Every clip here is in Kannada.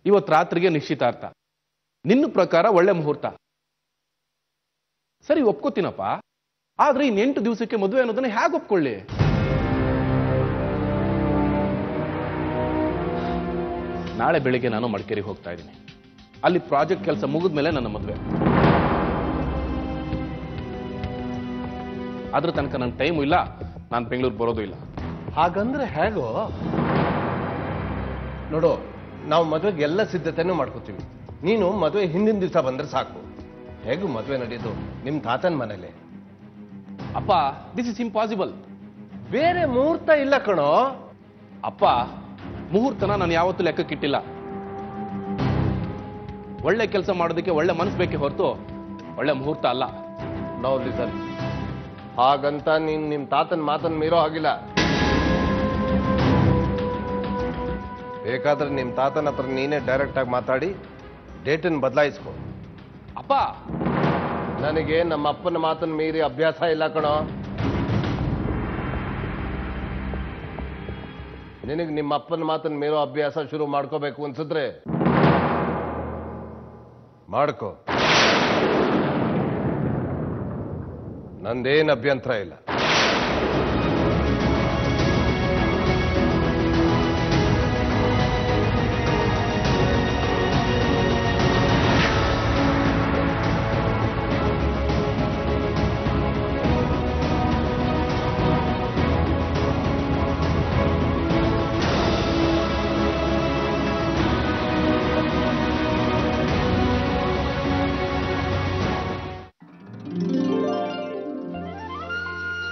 ಇವತ್ತು ರಾತ್ರಿಗೆ ನಿಶ್ಚಿತಾರ್ಥ. ನಿನ್ನ ಪ್ರಕಾರ ಒಳ್ಳೆ ಮುಹೂರ್ತ. ಸರಿ, ಒಪ್ಕೋತೀನಪ್ಪ. ಆದ್ರೆ ಇನ್ 8 ದಿವಸಕ್ಕೆ ಮದುವೆ ಅನ್ನೋದನ್ನ ಹೇಗೆ ಒಪ್ಕೊಳ್ಳಿ? ನಾಳೆ ಬೆಳಿಗ್ಗೆ ನಾನು ಮಡಿಕೇರಿಗೆ ಹೋಗ್ತಾ ಇದ್ದೀನಿ. ಅಲ್ಲಿ ಪ್ರಾಜೆಕ್ಟ್ ಕೆಲಸ ಮುಗಿದ್ಮೇಲೆ ನನ್ನ ಮದುವೆ. ಅದ್ರ ತನಕ ನನ್ನ ಟೈಮು ಇಲ್ಲ, ನಾನು ಬೆಂಗಳೂರು ಬರೋದು ಇಲ್ಲ. ಹಾಗಂದ್ರೆ ಹೇಗೋ? ನೋಡು, ನಾವು ಮದುವೆಗೆ ಎಲ್ಲ ಸಿದ್ಧತೆನೂ ಮಾಡ್ಕೋತೀವಿ. ನೀನು ಮದುವೆ ಹಿಂದಿನ ದಿವಸ ಬಂದ್ರೆ ಸಾಕು. ಹೇಗೂ ಮದುವೆ ನಡೆಯೋದು ನಿಮ್ ತಾತನ ಮನೇಲಿ. ಅಪ್ಪ, ದಿಸ್ ಇಸ್ ಇಂಪಾಸಿಬಲ್. ಬೇರೆ ಮುಹೂರ್ತ ಇಲ್ಲ ಕಣೋ. ಅಪ್ಪ, ಮುಹೂರ್ತನ ನಾನು ಯಾವತ್ತೂ ಲೆಕ್ಕಕ್ಕಿಟ್ಟಿಲ್ಲ. ಒಳ್ಳೆ ಕೆಲಸ ಮಾಡೋದಕ್ಕೆ ಒಳ್ಳೆ ಮನಸ್ಸು ಬೇಕೇ ಹೊರತು ಒಳ್ಳೆ ಮುಹೂರ್ತ ಅಲ್ಲ. ನಾವು ಲಿಸನ್, ಹಾಗಂತ ನೀನ್ ನಿಮ್ ತಾತನ ಮಾತನ್ನ ಮೀರೋ ಆಗಿಲ್ಲ. ಬೇಕಾದ್ರೆ ನಿಮ್ ತಾತನ ಹತ್ರ ನೀನೇ ಡೈರೆಕ್ಟ್ ಆಗಿ ಮಾತಾಡಿ ಡೇಟನ್ನು ಬದಲಾಯಿಸ್ಕೊ. ಅಪ್ಪ, ನನಗೆ ನಮ್ಮ ಅಪ್ಪನ ಮಾತನ್ನ ಮೀರಿ ಅಭ್ಯಾಸ ಇಲ್ಲ ಕಣೋ. ನಿನಗೆ ನಿಮ್ಮ ಅಪ್ಪನ ಮಾತನ್ನ ಮೀರೋ ಅಭ್ಯಾಸ ಶುರು ಮಾಡ್ಕೋಬೇಕು ಅನ್ಸಿದ್ರೆ ಮಾಡ್ಕೋ, ನಂದೇನು ಅಭ್ಯಂತರ ಇಲ್ಲ.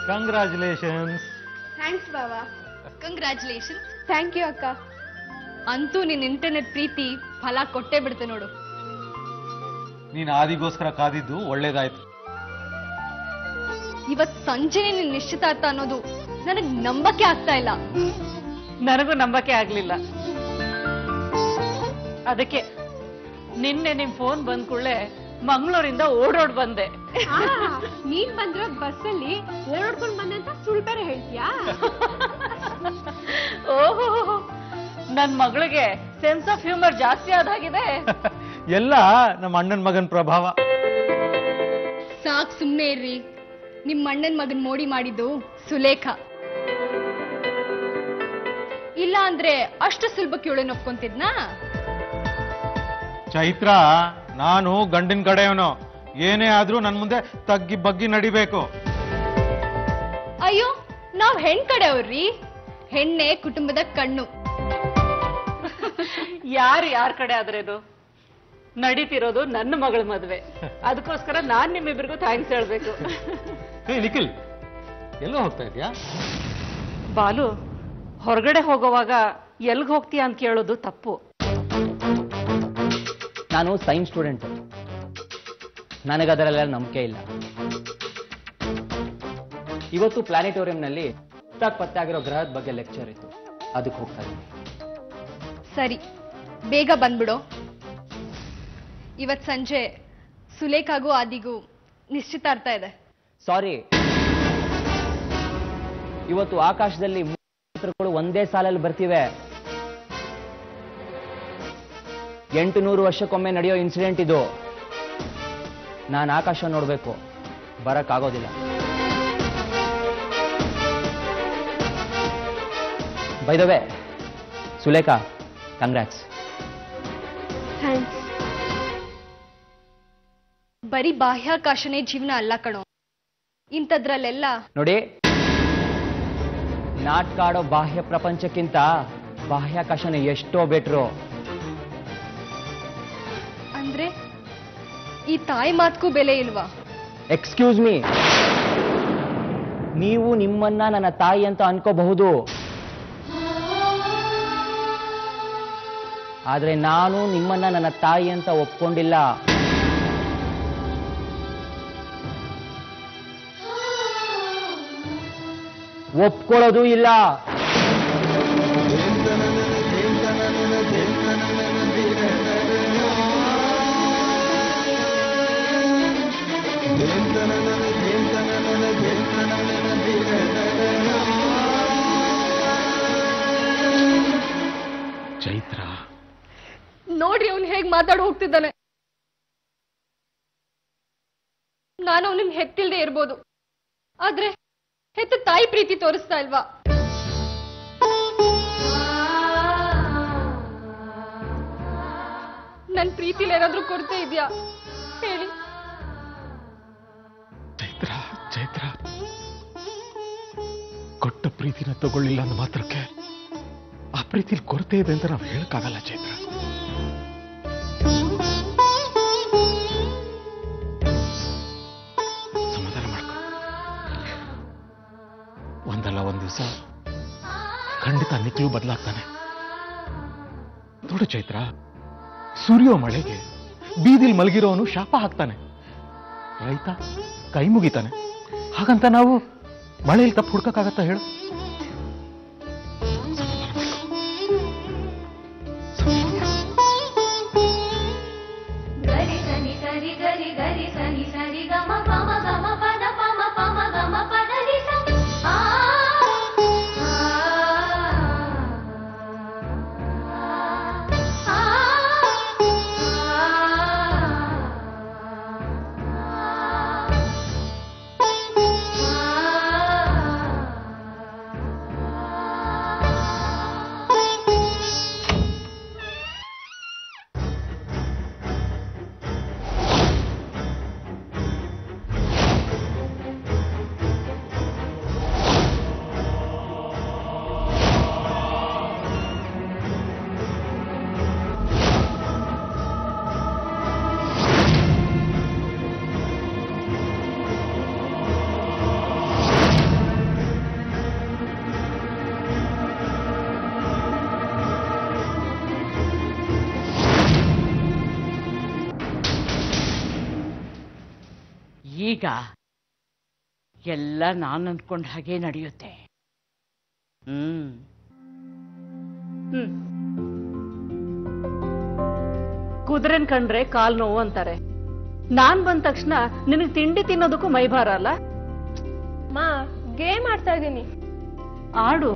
Congratulations. Thanks Bawa. Congratulations. Thank you ಅಕ್ಕ. ಅಂತೂ ನಿನ್ ಇಂಟರ್ನೆಟ್ ಪ್ರೀತಿ ಫಲ ಕೊಟ್ಟೇ ಬಿಡ್ತೆ ನೋಡು. ನೀನ್ ಆದಿಗೋಸ್ಕರ ಕಾದಿದ್ದು ಒಳ್ಳೇದಾಯ್ತು. ಇವತ್ ಸಂಜೆನೆ ನಿನ್ ನಿಶ್ಚಿತಾರ್ಥ ಅನ್ನೋದು ನನಗ್ ನಂಬಕ್ಕೆ ಆಗ್ತಾ ಇಲ್ಲ. ನನಗೂ ನಂಬಕ್ಕೆ ಆಗ್ಲಿಲ್ಲ. ಅದಕ್ಕೆ ನಿನ್ನೆ ನಿಮ್ ಫೋನ್ ಬಂದ್ ಕೂಡಲೇ ಮಂಗಳೂರಿಂದ ಓಡೋಡ್ ಬಂದೆ. ನೀನ್ ಬಂದಿರೋ ಬಸ್ಸಲ್ಲಿ ಓಡಾಡ್ಕೊಂಡ್ ಬಂದೆ ಅಂತ ಸುಳ್ಳು ಬೇರೆ ಹೇಳ್ತೀಯಾ? ಓಹೋ, ನನ್ ಮಗಳಿಗೆ ಸೆನ್ಸ್ ಆಫ್ ಹ್ಯೂಮರ್ ಜಾಸ್ತಿ ಆದಾಗಿದೆ. ಎಲ್ಲ ನಮ್ಮ ಅಣ್ಣನ ಮಗನ್ ಪ್ರಭಾವ. ಸಾಕ್, ಸುಮ್ನೆ ಇರ್ರಿ. ನಿಮ್ ಅಣ್ಣನ್ ಮಗನ್ ಮೋಡಿ ಮಾಡಿದ್ದು ಸುಲೇಖ. ಇಲ್ಲ ಅಂದ್ರೆ ಅಷ್ಟು ಸುಲಭಕ್ಕೆ ಇವಳನ್ನ ಒಪ್ಕೊಂತಿದ್ನಾ? ಚೈತ್ರ, ನಾನು ಗಂಡಿನ ಕಡೆಯವನು. ಏನೇ ಆದ್ರೂ ನನ್ ಮುಂದೆ ತಗ್ಗಿ ಬಗ್ಗಿ ನಡಿಬೇಕು. ಅಯ್ಯೋ, ನಾವ್ ಹೆಣ್ ಕಡೆಯವ್ರಿ. ಹೆಣ್ಣೆ ಕುಟುಂಬದ ಕಣ್ಣು. ಯಾರ ಕಡೆ ಆದ್ರೇದು? ನಡೀತಿರೋದು ನನ್ನ ಮಗಳ ಮದ್ವೆ. ಅದಕ್ಕೋಸ್ಕರ ನಾನ್ ನಿಮ್ಮಿಬ್ರಿಗೂ ಥ್ಯಾಂಕ್ಸ್ ಹೇಳ್ಬೇಕು. ನಿಖಿಲ್, ಎಲ್ಲೋ ಹೋಗ್ತಾ ಇದ್ಯಾ? ಬಾಲು, ಹೊರಗಡೆ ಹೋಗೋವಾಗ ಎಲ್ಗ್ ಹೋಗ್ತೀಯ ಅಂತ ಕೇಳೋದು ತಪ್ಪು. ನಾನು ಸೈನ್ಸ್ ಸ್ಟೂಡೆಂಟ್, ನನಗದರಲ್ಲೆಲ್ಲ ನಂಬಿಕೆ ಇಲ್ಲ. ಇವತ್ತು ಪ್ಲಾನೆಟೋರಿಯಂನಲ್ಲಿ ಪತ್ತೆ ಆಗಿರೋ ಗ್ರಹದ ಬಗ್ಗೆ ಲೆಕ್ಚರ್ ಇತ್ತು, ಅದಕ್ಕೆ ಹೋಗ್ತಾ ಇದ್ದೀನಿ. ಸರಿ, ಬೇಗ ಬಂದ್ಬಿಡು. ಇವತ್ ಸಂಜೆ ಸುಲೇಖಾಗೂ ಆದಿಗೂ ನಿಶ್ಚಿತಾರ್ಥ ಇದೆ. ಸಾರಿ, ಇವತ್ತು ಆಕಾಶದಲ್ಲಿ ನಕ್ಷತ್ರಗಳು ಒಂದೇ ಸಾಲಲ್ಲಿ ಬರ್ತಿವೆ. 800 ವರ್ಷಕ್ಕೊಮ್ಮೆ ನಡೆಯೋ ಇನ್ಸಿಡೆಂಟ್ ಇದು. ನಾನು ಆಕಾಶ ನೋಡ್ಬೇಕು, ಬರಕ್ಕಾಗೋದಿಲ್ಲ. By the way, Sulekha, congrats. Thanks. ಬರೀ ಬಾಹ್ಯಾಕಾಶನೇ ಜೀವನ ಅಲ್ಲ ಕಣೋ. ಇಂಥದ್ರಲ್ಲೆಲ್ಲ ನೋಡಿ, ನಾಟಕ ಆಡೋ ಬಾಹ್ಯ ಪ್ರಪಂಚಕ್ಕಿಂತ ಬಾಹ್ಯಾಕಾಶನೇ ಎಷ್ಟೋ ಬೆಟ್ರು. ಅಂದ್ರೆ ಈ ತಾಯಿ ಮಾತ್ಗೂ ಬೆಲೆ ಇಲ್ವಾ? ಎಕ್ಸ್ಕ್ಯೂಸ್ ಮೀ, ನೀವು ನಿಮ್ಮನ್ನ ನನ್ನ ತಾಯಿ ಅಂತ ಅನ್ಕೋಬಹುದು, ಆದ್ರೆ ನಾನು ನಿಮ್ಮನ್ನ ನನ್ನ ತಾಯಿ ಅಂತ ಒಪ್ಕೊಂಡಿಲ್ಲ. ಒಪ್ಕೊಳ್ಳೋದು ಇಲ್ಲ. ಚೈತ್ರ, ನೋಡ್ರಿ ಅವ್ನು ಹೇಗ್ ಮಾತಾಡ್ ಹೋಗ್ತಿದ್ದಾನೆ. ನಾನು ಅವನಿಗೆ ಹೆತ್ತಿಲ್ದೆ ಇರ್ಬೋದು, ಆದ್ರೆ ಹೆತ್ತ ತಾಯಿ ಪ್ರೀತಿ ತೋರಿಸ್ತಾ ಇಲ್ವಾ? ನನ್ ಪ್ರೀತಿಲಿ ಏನಾದ್ರೂ ಕೊರತೆ ಇದೆಯಾ ಹೇಳಿ? ಚೈತ್ರ ಚೈತ್ರ, ಕೊಟ್ಟ ಪ್ರೀತಿನ ತಗೊಳ್ಳಿಲ್ಲ ಅಂದ ಮಾತ್ರಕ್ಕೆ ಆ ಪ್ರೀತಿಲಿ ಕೊರತೆ ಇದೆ ಅಂತ ನಾವು ಹೇಳಕ್ಕಾಗಲ್ಲ ಚೈತ್ರ. ಸಮಾಧಾನ ಮಾಡ್ಕೊ. ಒಂದಲ್ಲ ಒಂದ್ ದಿವಸ ಖಂಡಿತ ನಿತ್ಯವೂ ಬದಲಾಗ್ತಾನೆ. ನೋಡು ಚೈತ್ರ, ಸೂರ್ಯ ಮಳೆಗೆ ಬೀದಿಲ್ ಮಲಗಿರೋನು ಶಾಪ ಹಾಕ್ತಾನೆ, ರೈತ ಕೈ ಮುಗಿತಾನೆ. ಹಾಗಂತ ನಾವು ಮಳೆಯಲ್ಲಿ ತಪ್ಪು ಹುಡ್ಕಕ್ಕಾಗತ್ತಾ ಹೇಳು? ಗರಿ ಸನಿ ಸರಿ ಗರಿ ಗರಿ ಸನಿ ಸರಿ ಗಮ ಪಮ ಗಮ ಪದ ಪಮ ಪಮ ಗಮ ಪದ ರಿ ಸ ಆ ಈಗ ಎಲ್ಲ ನಾನು ಅಂದ್ಕೊಂಡ ಹಾಗೆ ನಡೆಯುತ್ತೆ. ಕುದುರೆನ್ ಕಂಡ್ರೆ ಕಾಲ್ ನೋವು ಅಂತಾರೆ. ನಾನ್ ಬಂದ ತಕ್ಷಣ ನಿನಗ್ ತಿಂಡಿ ತಿನ್ನೋದಕ್ಕೂ ಮೈಭಾರ ಅಲ್ಲ? ಮಾ, ಗೇಮ್ ಆಡ್ತಾ ಇದ್ದೀನಿ. ಆಡು,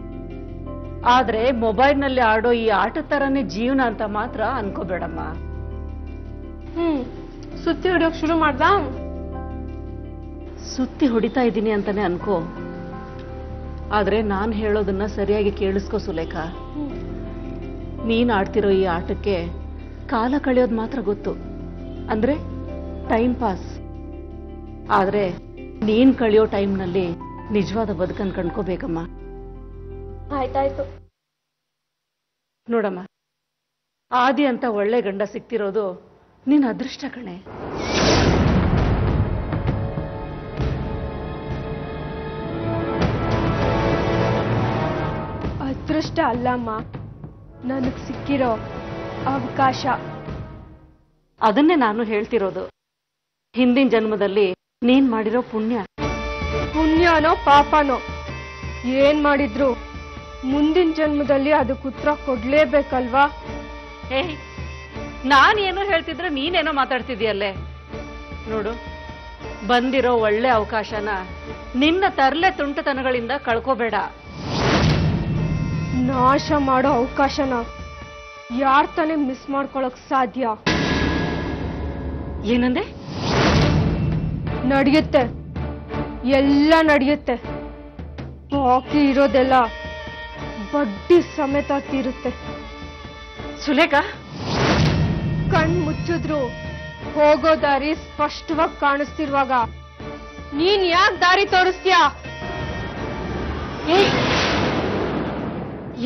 ಆದ್ರೆ ಮೊಬೈಲ್ನಲ್ಲಿ ಆಡೋ ಈ ಆಟದ ತರನೇ ಜೀವನ ಅಂತ ಮಾತ್ರ ಅನ್ಕೋಬೇಡಮ್ಮ. ಸುತ್ತಿ ಹೊಡಿಯೋಕ್ ಶುರು ಮಾಡ್ದ? ಸುತ್ತಿ ಹೊಡಿತಾ ಇದ್ದೀನಿ ಅಂತಾನೆ ಅನ್ಕೋ, ಆದ್ರೆ ನಾನ್ ಹೇಳೋದನ್ನ ಸರಿಯಾಗಿ ಕೇಳಿಸ್ಕೋ ಸುಲೇಖ. ನೀನ್ ಆಡ್ತಿರೋ ಈ ಆಟಕ್ಕೆ ಕಾಲ ಕಳೆಯೋದ್ ಮಾತ್ರ ಗೊತ್ತು, ಅಂದ್ರೆ ಟೈಮ್ ಪಾಸ್. ಆದ್ರೆ ನೀನ್ ಕಳೆಯೋ ಟೈಮ್ನಲ್ಲಿ ನಿಜವಾದ ಬದುಕನ್ ಕಂಡ್ಕೋಬೇಕಮ್ಮ. ಆಯ್ತಾಯ್ತು. ನೋಡಮ್ಮ, ಆದಿ ಅಂತ ಒಳ್ಳೆ ಗಂಡ ಸಿಕ್ತಿರೋದು ನಿನ್ ಅದೃಷ್ಟ ಕಣೆ. ಅದೃಷ್ಟ ಅಲ್ಲಮ್ಮ, ನನಗ್ ಸಿಕ್ಕಿರೋ ಅವಕಾಶ. ಅದನ್ನೇ ನಾನು ಹೇಳ್ತಿರೋದು. ಹಿಂದಿನ ಜನ್ಮದಲ್ಲಿ ನೀನ್ ಮಾಡಿರೋ ಪುಣ್ಯ. ಪುಣ್ಯನೋ ಪಾಪನೋ ಏನ್ ಮಾಡಿದ್ರು ಮುಂದಿನ ಜನ್ಮದಲ್ಲಿ ಅದಕ್ಕೆ ಉತ್ತರ ಕೊಡ್ಲೇಬೇಕಲ್ವಾ? ನಾನೇನೋ ಹೇಳ್ತಿದ್ರೆ ನೀನೇನೋ ಮಾತಾಡ್ತಿದ್ಯಲ್ಲೇ. ನೋಡು, ಬಂದಿರೋ ಒಳ್ಳೆ ಅವಕಾಶನ ನಿನ್ನ ತರ್ಲೆ ತುಂಟತನಗಳಿಂದ ಕಳ್ಕೋಬೇಡ. ನಾಶ ಮಾಡೋ ಅವಕಾಶನ ಯಾರ್ ತಾನೇ ಮಿಸ್ ಮಾಡ್ಕೊಳಕ್ ಸಾಧ್ಯ? ಏನಂದೆ? ನಡೆಯುತ್ತೆ, ಎಲ್ಲ ನಡೆಯುತ್ತೆ. ಬಾಕಿ ಇರೋದೆಲ್ಲ ಬಡ್ಡಿ ಸಮೇತ ತೀರುತ್ತೆ. ಸುಲೇಖ, ಕಣ್ ಮುಚ್ಚಿದ್ರು ಹೋಗೋ ದಾರಿ ಸ್ಪಷ್ಟವಾಗಿ ಕಾಣಿಸ್ತಿರುವಾಗ ನೀನ್ ಯಾಕೆ ದಾರಿ ತೋರಿಸ್ತೀಯಾ?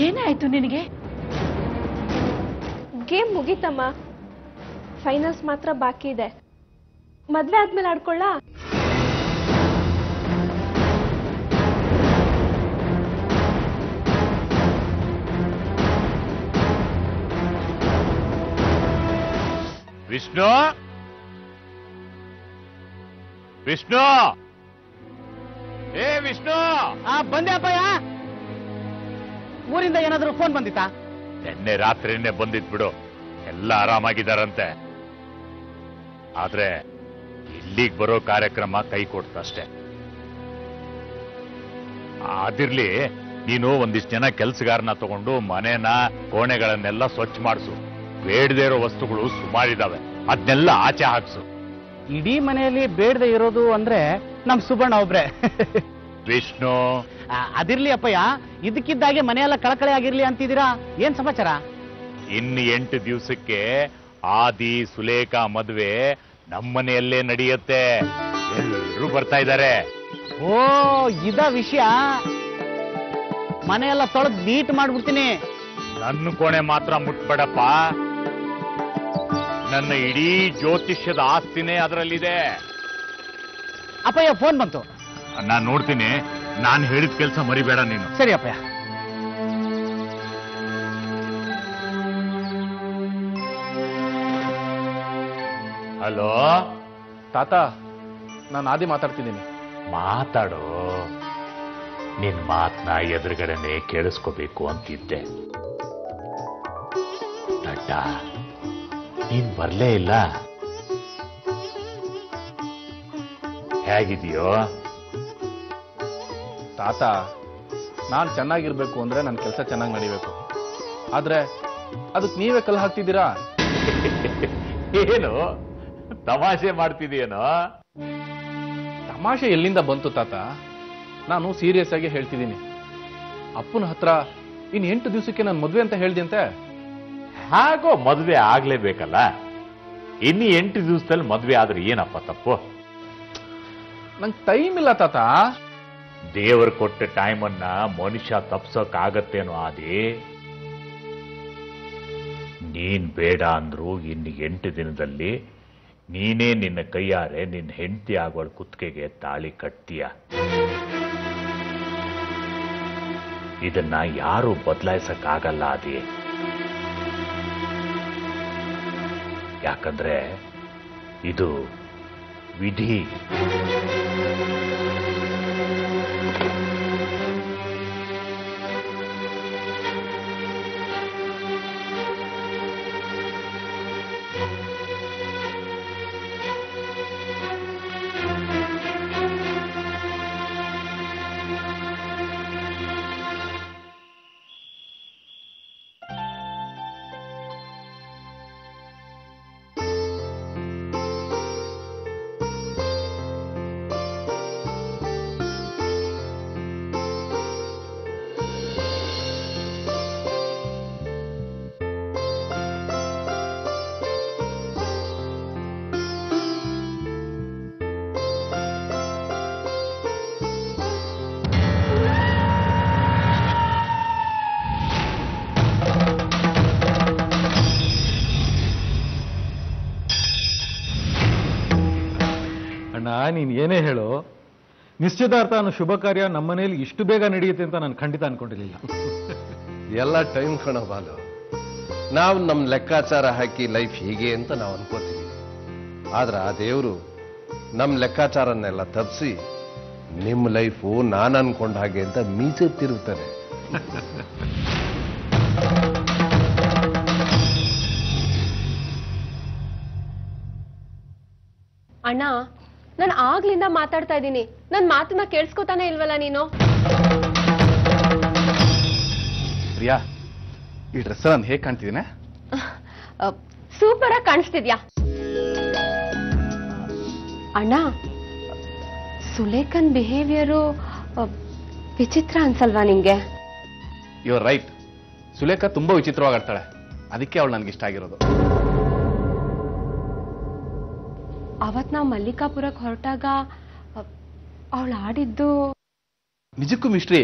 ಏನೇ ಆಯ್ತು ನಿನಗೆ? ಗೇಮ್ ಮುಗೀತಮ್ಮ, ಫೈನಲ್ಸ್ ಮಾತ್ರ ಬಾಕಿ ಇದೆ. ಮದ್ವೆ ಆದ್ಮೇಲೆ ಆಡ್ಕೊಳ್ಳ? ವಿಷ್ಣು, ವಿಷ್ಣು, ಏ ವಿಷ್ಣು! ಬಂದೆ ಅಪ್ಪಯ್ಯ. ಊರಿಂದ ಏನಾದರೂ ಫೋನ್ ಬಂದಿತ್ತಾ? ನಿನ್ನೆ ರಾತ್ರಿನೇ ಬಂದಿದ್ ಬಿಡು, ಎಲ್ಲ ಆರಾಮಾಗಿದ್ದಾರಂತೆ. ಆದ್ರೆ ಇಲ್ಲಿಗೆ ಬರೋ ಕಾರ್ಯಕ್ರಮ ಕೈ ಕೊಡ್ತಷ್ಟೆ. ಅದಿರ್ಲಿ, ನೀನು ಒಂದಿಷ್ಟು ಜನ ಕೆಲ್ಸಗಾರನ ತಗೊಂಡು ಮನೇನ ಕೋಣೆಗಳನ್ನೆಲ್ಲ ಸ್ವಚ್ಛ ಮಾಡಿಸು. ಬೇಡದೇ ಇರೋ ವಸ್ತುಗಳು ಸುಮಾರಿದಾವೆ, ಅದನ್ನೆಲ್ಲ ಆಚೆ ಹಾಕ್ಸು. ಇಡೀ ಮನೆಯಲ್ಲಿ ಬೇಡದೆ ಇರೋದು ಅಂದ್ರೆ ನಮ್ ಸುಬಣ್ಣ ಒಬ್ರೆ. ವಿಷ್ಣು, ಅದಿರ್ಲಿ ಅಪ್ಪಯ್ಯ, ಇದಕ್ಕಿದ್ದಾಗೆ ಮನೆಯೆಲ್ಲ ಕಳಕಳೆ ಆಗಿರ್ಲಿ ಅಂತಿದ್ದೀರಾ, ಏನ್ ಸಮಾಚಾರ? ಇನ್ನು 8 ದಿವಸಕ್ಕೆ ಆದಿ ಸುಲೇಖಾ ಮದುವೆ ನಮ್ಮನೆಯಲ್ಲೇ ನಡೆಯುತ್ತೆ. ಎಲ್ಲರೂ ಬರ್ತಾ ಇದ್ದಾರೆ. ಓ ಇದ ವಿಷಯ. ಮನೆಯೆಲ್ಲ ತೊಳೆದ್ ನೀಟ್ ಮಾಡ್ಬಿಡ್ತೀನಿ. ನನ್ನ ಕೋಣೆ ಮಾತ್ರ ಮುಟ್ಬೇಡಪ್ಪ. ನನ್ನ ಇಡೀ ಜ್ಯೋತಿಷ್ಯದ ಆಸ್ತಿನೇ ಅದರಲ್ಲಿದೆ. ಅಪ್ಪಯ್ಯ ಫೋನ್ ಬಂತು. ನಾನ್ ನೋಡ್ತೀನಿ. ನಾನು ಹೇಳಿದ ಕೆಲಸ ಮರಿಬೇಡ ನೀನು. ಸರಿ ಅಪ್ಪಯ್ಯ. ಹಲೋ ತಾತ, ನಾನು ಆದಿ ಮಾತಾಡ್ತಿದ್ದೀನಿ. ಮಾತಾಡೋ. ನಿನ್ ಮಾತನ್ನ ಎದುರುಗಡೆನೆ ಕೇಳಿಸ್ಕೋಬೇಕು ಅಂತಿದ್ದೆ. ದಡ್ಡ, ನೀನ್ ಬರ್ಲೇ ಇಲ್ಲ. ಹೇಗಿದೆಯೋ? ತಾತ, ನಾನು ಚೆನ್ನಾಗಿರ್ಬೇಕು ಅಂದ್ರೆ ನನ್ನ ಕೆಲಸ ಚೆನ್ನಾಗಿ ನಡಿಬೇಕು. ಆದ್ರೆ ಅದಕ್ಕೆ ನೀವೇ ಕಲ್ಲು ಹಾಕ್ತಿದ್ದೀರಾ. ಏನು ತಮಾಷೆ ಮಾಡ್ತಿದೀಯೇನೋ? ತಮಾಷೆ ಎಲ್ಲಿಂದ ಬಂತು ತಾತ? ನಾನು ಸೀರಿಯಸ್ ಆಗಿ ಹೇಳ್ತಿದ್ದೀನಿ. ಅಪ್ಪನ ಹತ್ರ ಇನ್ 8 ದಿವಸಕ್ಕೆ ನಾನು ಮದ್ವೆ ಅಂತ ಹೇಳ್ದಂತೆ. ಹಾಗೋ ಮದ್ವೆ ಆಗ್ಲೇಬೇಕಲ್ಲ. ಇನ್ನು 8 ದಿವಸದಲ್ಲಿ ಮದ್ವೆ ಆದ್ರೆ ಏನಪ್ಪ ತಪ್ಪು? ನಂಗೆ ಟೈಮ್ ಇಲ್ಲ ತಾತ. ದೇವರು ಕೊಟ್ಟ ಟೈಮನ್ನ ಮನುಷ್ಯ ತಪ್ಸೋಕ್ಕಾಗತ್ತೇನೋ ಆದಿ? ನೀನ್ ಬೇಡ ಅಂದ್ರು ಇನ್ನು 8 ದಿನದಲ್ಲಿ ನೀನೇ ನಿನ್ನ ಕೈಯಾರೆ ನಿನ್ನ ಹೆಂಡತಿ ಆಗೋಳ ಕುತ್ತಿಗೆಗೆ ತಾಳಿ ಕಟ್ತೀಯ. ಇದನ್ನ ಯಾರು ಬದಲಾಯಿಸಕ್ಕಾಗಲ್ಲ ಆದಿ. ಯಾಕಂದ್ರೆ ಇದು ವಿಧಿ. ನೀನ್ ಏನೇ ಹೇಳು, ನಿಶ್ಚಿತಾರ್ಥ ಅನ್ನೋ ಶುಭ ಕಾರ್ಯ ನಮ್ಮನೇಲಿ ಇಷ್ಟು ಬೇಗ ನಡೆಯುತ್ತೆ ಅಂತ ನಾನು ಖಂಡಿತ ಅನ್ಕೊಂಡಿರ್ಲಿಲ್ಲ. ಎಲ್ಲ ಟೈಮ್ ಕಣ ಬಾಲು. ನಾವು ನಮ್ಮ ಲೆಕ್ಕಾಚಾರ ಹಾಕಿ ಲೈಫ್ ಹೀಗೆ ಅಂತ ನಾವು ಅನ್ಕೋತೀವಿ. ಆದ್ರೆ ಆ ದೇವರು ನಮ್ಮ ಲೆಕ್ಕಾಚಾರನ್ನೆಲ್ಲ ತಪ್ಪಿಸಿ ನಿಮ್ಮ ಲೈಫು ನಾನು ಅನ್ಕೊಂಡ ಹಾಗೆ ಅಂತ ಮೀಸೆ ತಿರುಗ್ತಾನೆ. ಅಣ್ಣ, ನಾನು ಆಗ್ಲಿಂದ ಮಾತಾಡ್ತಾ ಇದ್ದೀನಿ. ನನ್ ಮಾತನ್ನ ಕೇಳಿಸ್ಕೊತಾನೆ ಇಲ್ವಲ್ಲ ನೀನು? ಪ್ರಿಯಾ, ಈ ಡ್ರೆಸ್ ನಾನು ಹೇಗೆ ಕಾಣ್ತಿದ್ದೀನಿ? ಸೂಪರ್ ಆಗಿ ಕಾಣಿಸ್ತಿದ್ಯಾ ಅಣ್ಣ. ಸುಲೇಖನ್ ಬಿಹೇವಿಯರು ವಿಚಿತ್ರ ಅನ್ಸಲ್ವಾ ನಿಂಗೆ? You are right. ಸುಲೇಖಾ ತುಂಬಾ ವಿಚಿತ್ರವಾಗಿ ಆಡ್ತಾಳೆ. ಅದಕ್ಕೆ ಅವಳು ನನ್ಗೆ ಇಷ್ಟ ಆಗಿರೋದು. ಅವತ್ ನಾವು ಮಲ್ಲಿಕಾಪುರಕ್ಕೆ ಹೊರಟಾಗ ಅವಳು ಆಡಿದ್ದು ನಿಜಕ್ಕೂ ಮಿಸ್ಟ್ರಿ.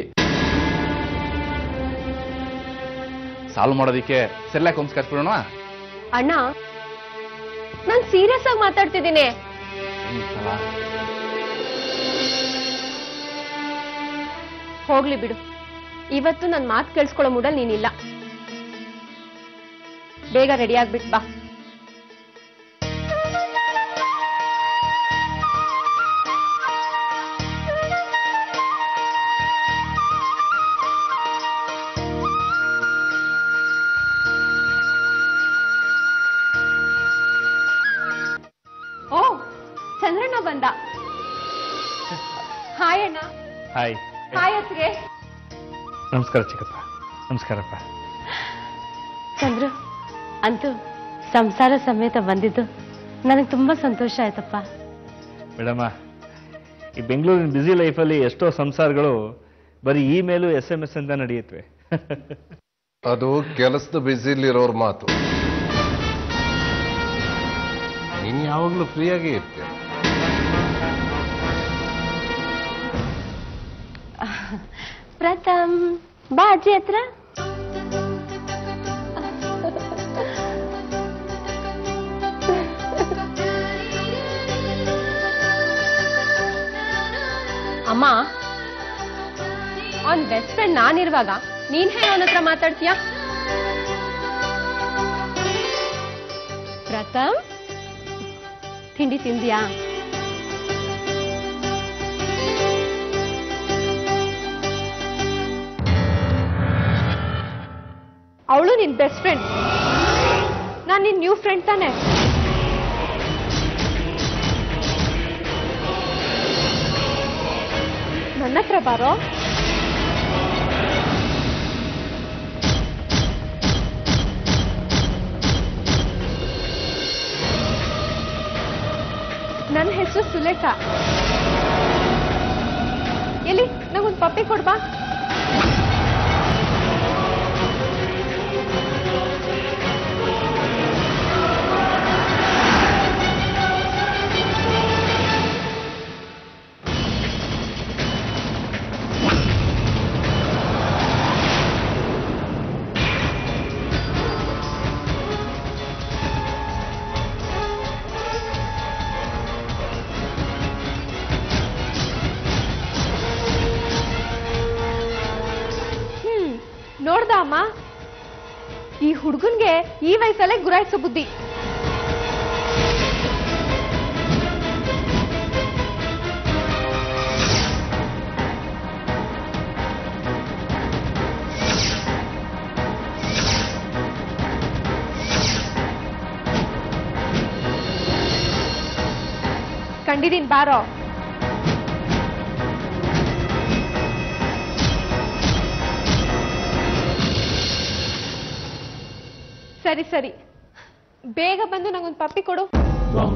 ಸಾಲ್ವ್ ಮಾಡೋದಿಕ್ಕೆ ಸೆರ್ಲಾಕ್ ಹೋಮ್ಸ್ ಕರ್ಸ್ಬಿಡೋಣ. ಅಣ್ಣ, ನಾನ್ ಸೀರಿಯಸ್ ಆಗಿ ಮಾತಾಡ್ತಿದ್ದೀನಿ. ಹೋಗ್ಲಿ ಬಿಡು, ಇವತ್ತು ನನ್ ಮಾತು ಕೇಳಿಸ್ಕೊಳ್ಳೋ ಮೂಡಲ್ ನೀನಿಲ್ಲ. ಬೇಗ ರೆಡಿ ಆಗ್ಬಿಟ್ ಬಾ. ಓ, ಚಂದ್ರಣ್ಣ ಬಂದ. ಹಾಯ್ ಅಣ್ಣ. ಹಾಯ್. ಹಾಯ್ ಅತ್ಗೆ. ನಮಸ್ಕಾರ ಚಿಕ್ಕಪ್ಪ. ನಮಸ್ಕಾರಪ್ಪ. ಚಂದ್ರು, ಅಂತೂ ಸಂಸಾರ ಸಮೇತ ಬಂದಿದ್ದು ನನಗೆ ತುಂಬಾ ಸಂತೋಷ ಆಯ್ತಪ್ಪ. ಮೇಡಮ್ಮ, ಈ ಬೆಂಗಳೂರಿನ ಬ್ಯುಸಿ ಲೈಫಲ್ಲಿ ಎಷ್ಟೋ ಸಂಸಾರಗಳು ಬರೀ ಇಮೇಲು SMS ಅಂತ ನಡೆಯುತ್ತವೆ. ಅದು ಕೆಲಸದ ಬ್ಯುಸಿಲಿರೋರ್ ಮಾತು. ನೀನು ಯಾವಾಗಲೂ ಫ್ರೀಯಾಗೇ ಇರ್ತೀಯ. ಪ್ರಥಮ್ ಬಾ ಅಜ್ಜಿ ಹತ್ರ. ಅಮ್ಮ, ಅವನ್ ಬೆಸ್ಟ್ ಫ್ರೆಂಡ್ ನಾನಿರುವಾಗ ನೀನ್ ಹೇಗೆ ಅವನ ಹತ್ರ ಮಾತಾಡ್ತೀಯ? ಪ್ರಥಮ್, ತಿಂಡಿ ತಿಂದ್ಯಾ? ಅವಳು ನಿನ್ ಬೆಸ್ಟ್ ಫ್ರೆಂಡ್, ನಾನ್ ನಿನ್ ನ್ಯೂ ಫ್ರೆಂಡ್ ತಾನೆ. ನನ್ನ ಹತ್ರ ಬಾರೋ. ನನ್ನ ಹೆಸರು ಸುಲೇಖಾ. ಎಲ್ಲಿ ನಂಗೊಂದು ಪಪ್ಪಿ ಕೊಡ್ಬಾ. ನೋಡ್ದ ಅಮ್ಮ, ಈ ಹುಡುಗನ್ಗೆ ಈ ವಯಸ್ಸಲ್ಲೇ ಗುರಾಯಿಸೋ ಬುದ್ಧಿ. ಕಂಡಿದೀನ್ ಬಾರೋ. ಸರಿ ಸರಿ, ಬೇಗ ಬಂದು ನಂಗೊಂದು ಪಪ್ಪಿ ಕೊಡು. Bang